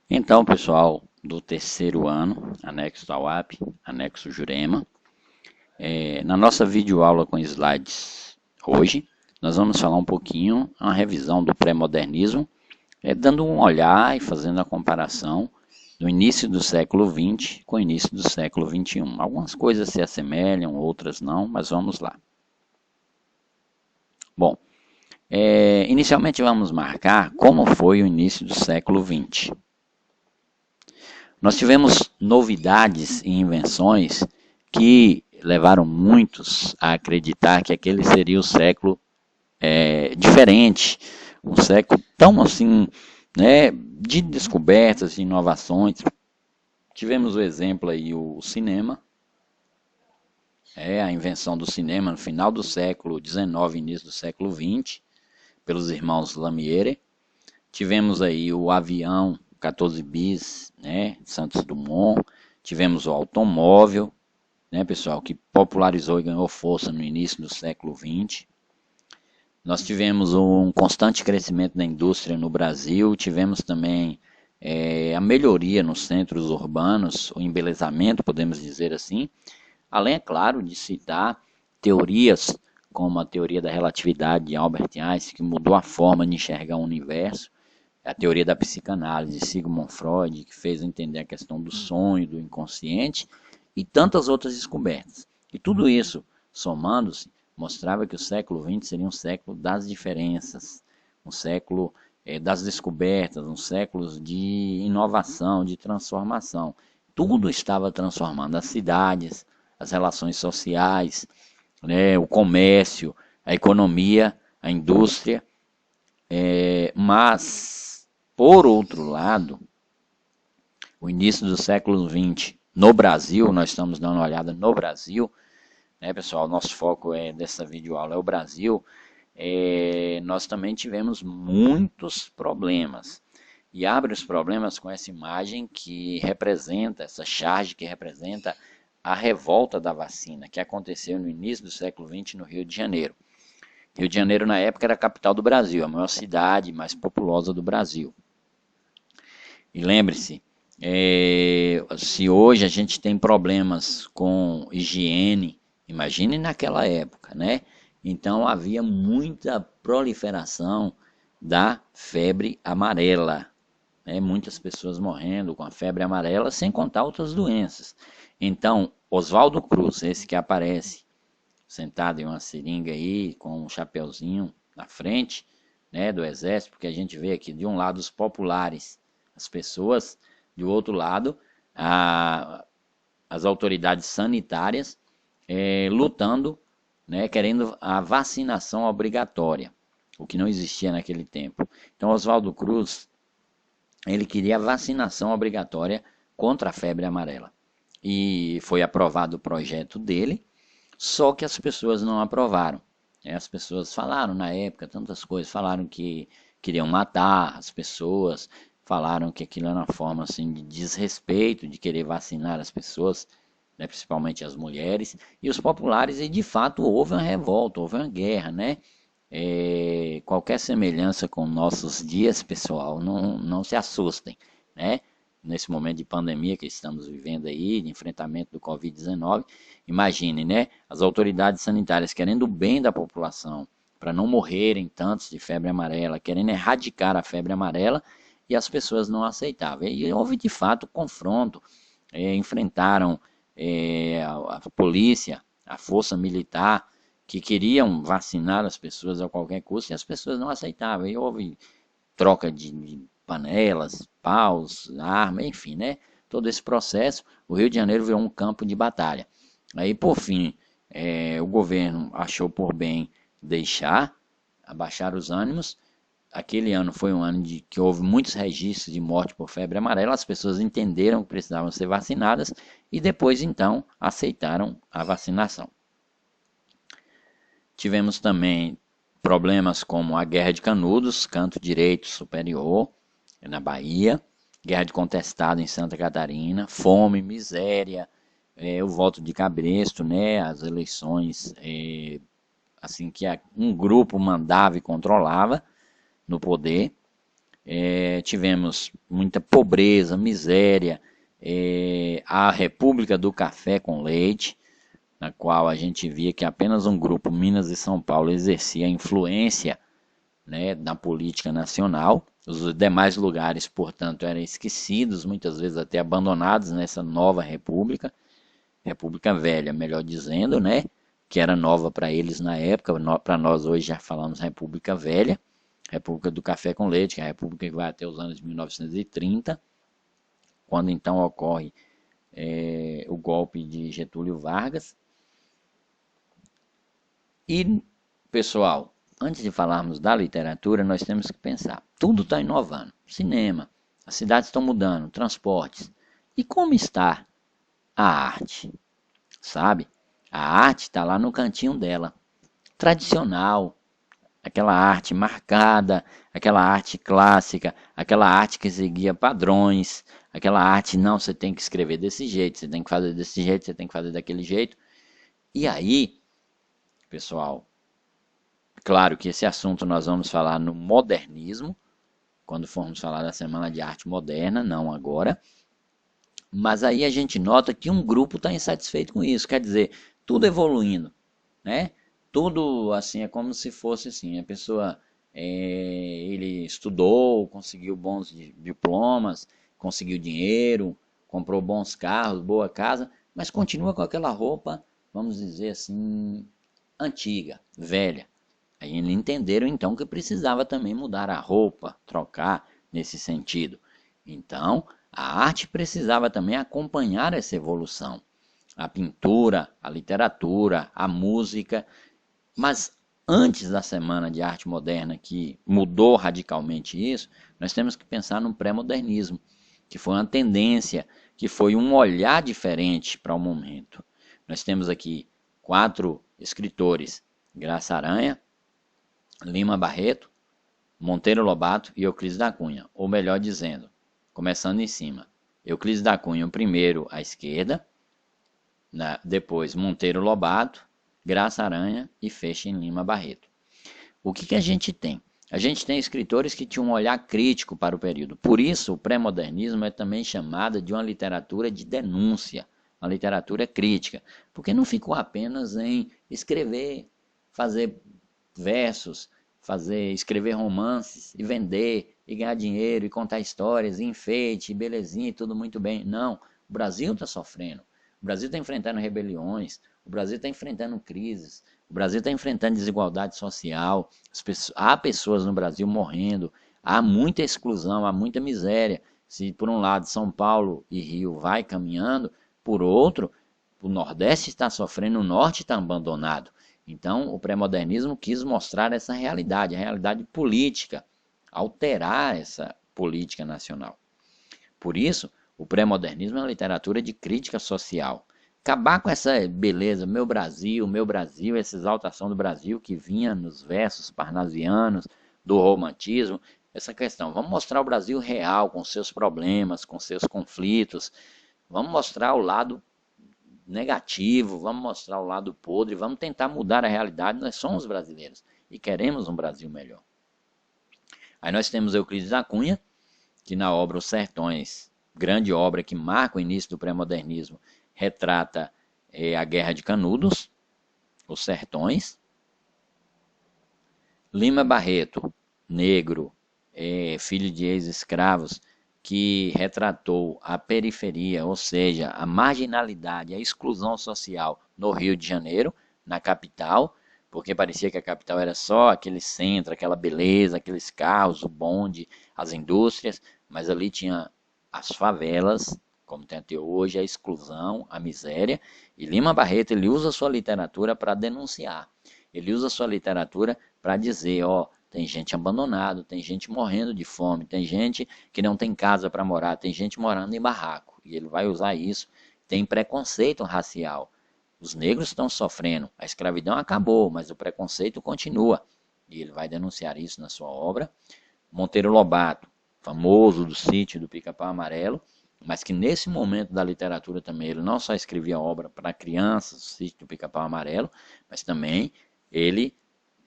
Então, pessoal do terceiro ano, anexo TAUAP, anexo Jurema, na nossa videoaula com slides hoje, nós vamos falar um pouquinho, uma revisão do pré-modernismo, dando um olhar e fazendo a comparação do início do século XX com o início do século XXI. Algumas coisas se assemelham, outras não, mas vamos lá. Bom, inicialmente vamos marcar como foi o início do século XX. Nós tivemos novidades e invenções que levaram muitos a acreditar que aquele seria o século diferente, um século tão assim, né, de descobertas, de inovações. Tivemos o exemplo aí, o cinema, a invenção do cinema no final do século XIX, início do século XX, pelos irmãos Lumière. Tivemos aí o avião 14 bis, né, Santos Dumont. Tivemos o automóvel, né, pessoal, que popularizou e ganhou força no início do século XX. Nós tivemos um constante crescimento da indústria no Brasil, tivemos também a melhoria nos centros urbanos, o embelezamento, podemos dizer assim, além, é claro, de citar teorias como a teoria da relatividade de Albert Einstein, que mudou a forma de enxergar o universo, a teoria da psicanálise de Sigmund Freud, que fez entender a questão do sonho, do inconsciente, e tantas outras descobertas. E tudo isso, somando-se, mostrava que o século XX seria um século das diferenças, um século das descobertas, um século de inovação, de transformação. Tudo estava transformando, as cidades, as relações sociais, né, o comércio, a economia, a indústria, mas, por outro lado, o início do século XX no Brasil, nós estamos dando uma olhada no Brasil, né, pessoal? Nosso foco dessa videoaula é o Brasil. Nós também tivemos muitos problemas. E abre os problemas com essa imagem que representa, essa charge que representa a revolta da vacina, que aconteceu no início do século XX no Rio de Janeiro. Rio de Janeiro, na época, era a capital do Brasil, a maior cidade mais populosa do Brasil. E lembre-se, se hoje a gente tem problemas com higiene, imagine naquela época, né? Então havia muita proliferação da febre amarela, né? Muitas pessoas morrendo com a febre amarela, sem contar outras doenças. Então, Oswaldo Cruz, esse que aparece sentado em uma seringa aí, com um chapeuzinho na frente, né, do exército, porque a gente vê aqui de um lado os populares, as pessoas, do outro lado as autoridades sanitárias lutando, né, querendo a vacinação obrigatória, o que não existia naquele tempo. Então Oswaldo Cruz, ele queria a vacinação obrigatória contra a febre amarela. E foi aprovado o projeto dele, só que as pessoas não aprovaram. As pessoas falaram na época tantas coisas, falaram que queriam matar as pessoas, falaram que aquilo era uma forma assim, de desrespeito, de querer vacinar as pessoas, né, principalmente as mulheres, e os populares, e de fato houve uma revolta, houve uma guerra, né? Qualquer semelhança com nossos dias, pessoal, não se assustem, né? Nesse momento de pandemia que estamos vivendo aí, de enfrentamento do Covid-19, imagine, né? As autoridades sanitárias querendo o bem da população, para não morrerem tantos de febre amarela, querendo erradicar a febre amarela, e as pessoas não aceitavam. E houve de fato confronto, enfrentaram a polícia, a força militar, que queriam vacinar as pessoas a qualquer custo, e as pessoas não aceitavam. E houve troca de panelas, paus, arma, enfim, né? Todo esse processo, o Rio de Janeiro virou um campo de batalha. Aí, por fim, o governo achou por bem abaixar os ânimos. Aquele ano foi um ano de que houve muitos registros de morte por febre amarela, as pessoas entenderam que precisavam ser vacinadas e depois, então, aceitaram a vacinação. Tivemos também problemas como a Guerra de Canudos, Canto Direito Superior, na Bahia, Guerra de Contestado em Santa Catarina, fome, miséria, o voto de cabresto, né, as eleições assim que um grupo mandava e controlava no poder. tivemos muita pobreza, miséria, a República do Café com Leite, na qual a gente via que apenas um grupo, Minas e São Paulo, exercia influência, né, na política nacional. Os demais lugares, portanto, eram esquecidos, muitas vezes até abandonados nessa nova república, República Velha, melhor dizendo, né, que era nova para eles na época, para nós hoje já falamos República Velha, República do Café com Leite, que é a república que vai até os anos de 1930, quando então ocorre o golpe de Getúlio Vargas. E, pessoal, antes de falarmos da literatura, nós temos que pensar, tudo está inovando, cinema, as cidades estão mudando, transportes, e como está a arte, sabe? A arte está lá no cantinho dela, tradicional, aquela arte marcada, aquela arte clássica, aquela arte que seguia padrões, aquela arte, não, você tem que escrever desse jeito, você tem que fazer desse jeito, você tem que fazer daquele jeito. E aí, pessoal, claro que esse assunto nós vamos falar no modernismo, quando formos falar da Semana de Arte Moderna, não agora. Mas aí a gente nota que um grupo está insatisfeito com isso, quer dizer, tudo evoluindo, né? Tudo assim, é como se fosse assim, a pessoa, ele estudou, conseguiu bons diplomas, conseguiu dinheiro, comprou bons carros, boa casa, mas continua com aquela roupa, vamos dizer assim, antiga, velha. Aí eles entenderam então que precisava também mudar a roupa, trocar nesse sentido. Então, a arte precisava também acompanhar essa evolução. A pintura, a literatura, a música. Mas antes da Semana de Arte Moderna, que mudou radicalmente isso, nós temos que pensar no pré-modernismo, que foi uma tendência, que foi um olhar diferente para o momento. Nós temos aqui 4 escritores: Graça Aranha, Lima Barreto, Monteiro Lobato e Euclides da Cunha, ou melhor dizendo, começando em cima, Euclides da Cunha o primeiro à esquerda, depois Monteiro Lobato, Graça Aranha e fecha em Lima Barreto. O que a gente tem? A gente tem escritores que tinham um olhar crítico para o período. Por isso, o pré-modernismo é também chamado de uma literatura de denúncia, uma literatura crítica, porque não ficou apenas em escrever, fazer versos, escrever romances e vender e ganhar dinheiro e contar histórias, e enfeite, belezinha e tudo muito bem. Não, o Brasil está sofrendo. O Brasil está enfrentando rebeliões, o Brasil está enfrentando crises, o Brasil está enfrentando desigualdade social, há pessoas no Brasil morrendo, há muita exclusão, há muita miséria. Se por um lado São Paulo e Rio vai caminhando, por outro, o Nordeste está sofrendo, o Norte está abandonado. Então, o pré-modernismo quis mostrar essa realidade, a realidade política, alterar essa política nacional. Por isso, o pré-modernismo é uma literatura de crítica social. Acabar com essa beleza, meu Brasil, essa exaltação do Brasil que vinha nos versos parnasianos, do romantismo, essa questão. Vamos mostrar o Brasil real, com seus problemas, com seus conflitos. Vamos mostrar o lado negativo, vamos mostrar o lado podre, vamos tentar mudar a realidade. Nós somos brasileiros e queremos um Brasil melhor. Aí nós temos Euclides da Cunha, que na obra Os Sertões, grande obra que marca o início do pré-modernismo, retrata a Guerra de Canudos, Os Sertões. Lima Barreto, negro, filho de ex-escravos, que retratou a periferia, ou seja, a marginalidade, a exclusão social no Rio de Janeiro, na capital, porque parecia que a capital era só aquele centro, aquela beleza, aqueles carros, o bonde, as indústrias, mas ali tinha as favelas, como tem até hoje, a exclusão, a miséria. E Lima Barreto, ele usa a sua literatura para denunciar, ele usa a sua literatura para dizer, ó, tem gente abandonada, tem gente morrendo de fome, tem gente que não tem casa para morar, tem gente morando em barraco. E ele vai usar isso. Tem preconceito racial. Os negros estão sofrendo. A escravidão acabou, mas o preconceito continua. E ele vai denunciar isso na sua obra. Monteiro Lobato, famoso do Sítio do Pica-Pau Amarelo, mas que nesse momento da literatura também ele não só escrevia obra para crianças, o Sítio do Pica-Pau Amarelo, mas também ele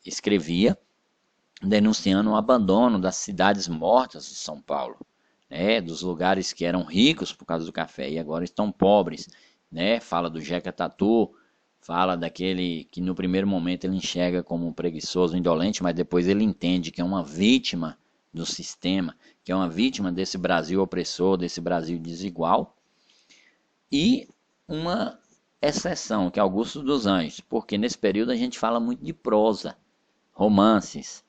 escrevia denunciando o abandono das cidades mortas de São Paulo, né, dos lugares que eram ricos por causa do café e agora estão pobres, né? Fala do Jeca Tatu, fala daquele que no primeiro momento ele enxerga como um preguiçoso, indolente, mas depois ele entende que é uma vítima do sistema, que é uma vítima desse Brasil opressor, desse Brasil desigual, e uma exceção, que é Augusto dos Anjos, porque nesse período a gente fala muito de prosa, romances,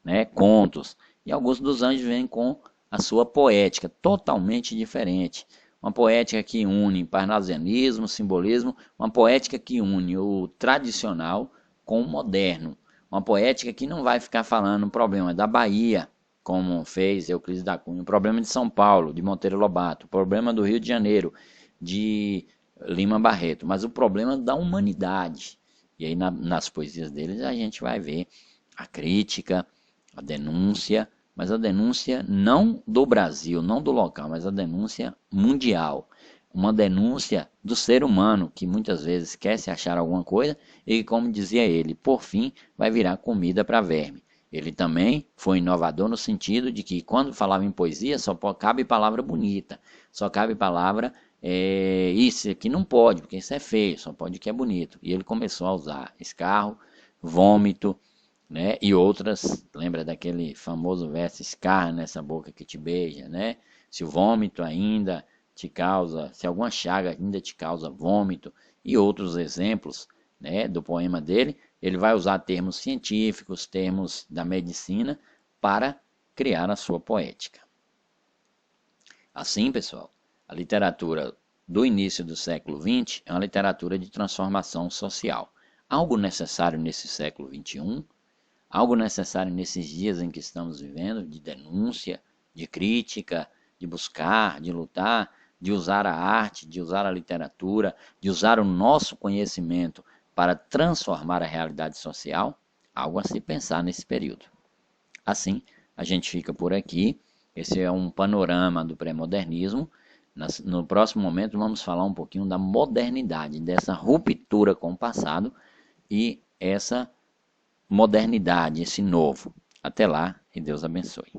né, contos, e Augusto dos Anjos vem com a sua poética totalmente diferente. Uma poética que une parnasianismo, simbolismo, uma poética que une o tradicional com o moderno. Uma poética que não vai ficar falando o problema da Bahia, como fez Euclides da Cunha, o problema de São Paulo, de Monteiro Lobato, o problema do Rio de Janeiro, de Lima Barreto, mas o problema da humanidade. E aí nas poesias deles a gente vai ver a crítica, a denúncia, mas a denúncia não do Brasil, não do local, mas a denúncia mundial. Uma denúncia do ser humano, que muitas vezes quer se achar alguma coisa e, como dizia ele, por fim vai virar comida para verme. Ele também foi inovador no sentido de que quando falava em poesia só cabe palavra bonita, só cabe palavra isso aqui não pode, porque isso é feio, só pode o que é bonito. E ele começou a usar escarro, vômito, né? E outras, lembra daquele famoso verso, escarra nessa boca que te beija, né? Se o vômito ainda te causa, se alguma chaga ainda te causa vômito, e outros exemplos, né, do poema dele, ele vai usar termos científicos, termos da medicina, para criar a sua poética. Assim, pessoal, a literatura do início do século XX é uma literatura de transformação social. Algo necessário nesse século XXI, algo necessário nesses dias em que estamos vivendo, de denúncia, de crítica, de buscar, de lutar, de usar a arte, de usar a literatura, de usar o nosso conhecimento para transformar a realidade social, algo a se pensar nesse período. Assim, a gente fica por aqui. Esse é um panorama do pré-modernismo. No próximo momento vamos falar um pouquinho da modernidade, dessa ruptura com o passado e essa modernidade, esse novo. Até lá e Deus abençoe.